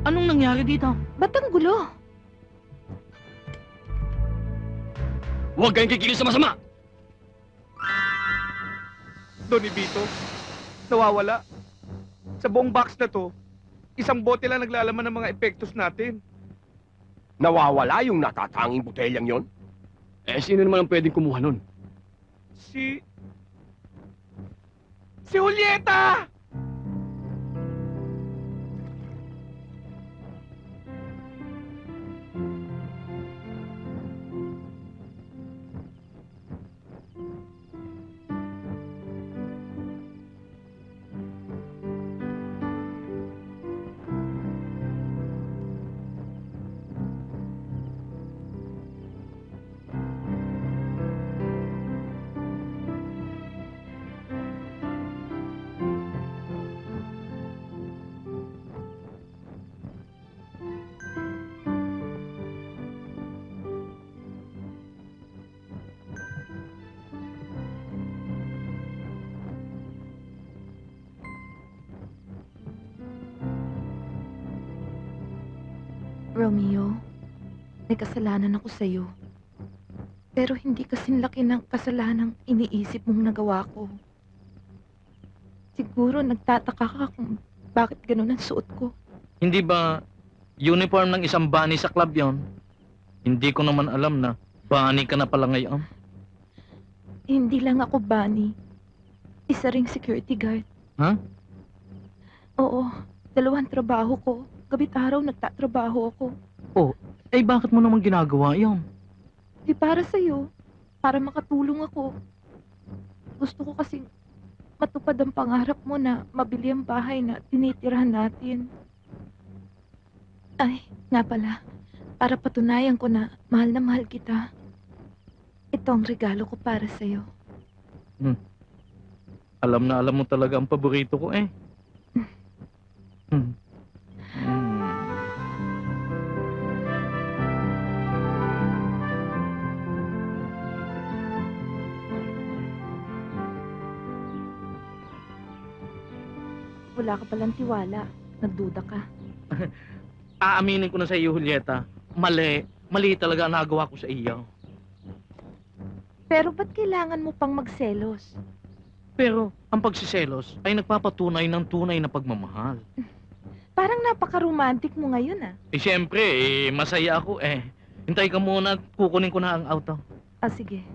Anong nangyari dito? Ba't ang gulo? Huwag kayong kikilos sa masama! Don Ibito, nawawala. Sa buong box na to, isang bote lang naglalaman ng mga epektos natin. Nawawala yung natatanging botelyang yon? Eh, sino naman ang pwedeng kumuha nun? Si Julieta! Romeo, may kasalanan ako sa'yo. Pero hindi kasing laki ng kasalanang iniisip mong nagawa ko. Siguro nagtataka ka kung bakit ganun ang suot ko. Hindi ba uniform ng isang bunny sa club yon? Hindi ko naman alam na bunny ka na pala ngayon. Hindi lang ako bunny. Isa ring security guard. Ha? Oo, 2 trabaho ko. Gabi't araw nagtatrabaho ako. Oh, eh bakit mo naman ginagawa yon? Di para sa'yo. Para makatulong ako. Gusto ko kasing matupad ang pangarap mo na mabili ang bahay na tinitirahan natin. Ay, nga pala. Para patunayan ko na mahal kita. Ito ang regalo ko para sa'yo. Alam na alam mo talaga ang paborito ko eh. Hmm. Wala ka palang tiwala. Nagduda ka. Aaminin ko na sa iyo, Julieta. Mali. Mali talaga ang nagawa ko sa iyo. Pero ba't kailangan mo pang magselos? Pero ang pagsiselos ay nagpapatunay ng tunay na pagmamahal. Parang napaka-romantic mo ngayon ah. Eh siyempre, masaya ako eh. Hintay ka muna at kukunin ko na ang auto. Ah, sige.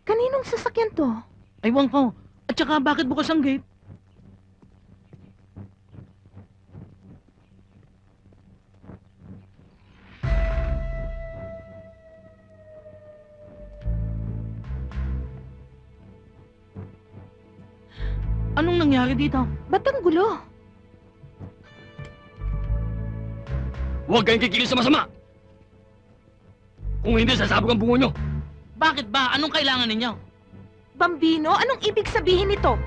Kaninong sasakyan to? Aywan ko. At saka bakit bukas ang gate? Anong nangyari dito? Ba't ang gulo? Huwag kayong kikilos sa masama! Kung hindi, sasabog ang bungo nyo! Bakit ba? Anong kailangan ninyo? Bambino, anong ibig sabihin nito?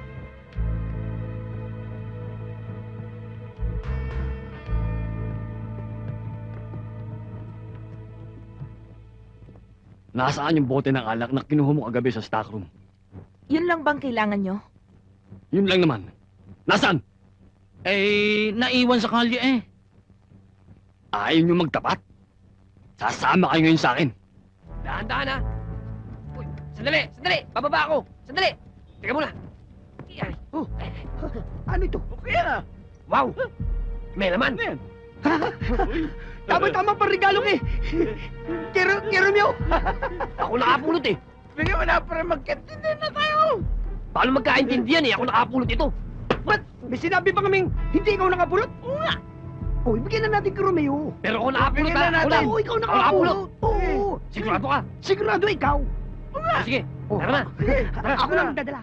Nasaan yung bote ng alak na kinuha mo kagabi sa stockroom? Yun lang bang kailangan nyo? Yun lang naman. Nasaan? Eh, naiwan sa kalye eh. Ayaw nyo magtapat? Sasama kayo ngayon sa akin. Dahan-dahan ha! Uy, sandali! Sandali! Bababa ako! Sandali! Teka muna! Ay, Ano ito? Okay na. wow! May laman! Ano yan? Tama-tama pa regalo eh. Kero Romeo. Ako nakapulot eh! Bigyan mo na para magkatindi na tayo. Paano magkaintindihan eh? Ako nakapulot ito! Ba't? May sinabi pa kaming hindi ikaw nakapulot? Oo nga. O, ibigyan na natin kay Romeo. Pero ako nakapulot Bigyan ha. na Ako natin. lang. Oo, ikaw Ako nakapulot. Oo. Sigurado ka. Sigurado ikaw. Sige, Oo. tara na. Ako lang dadala.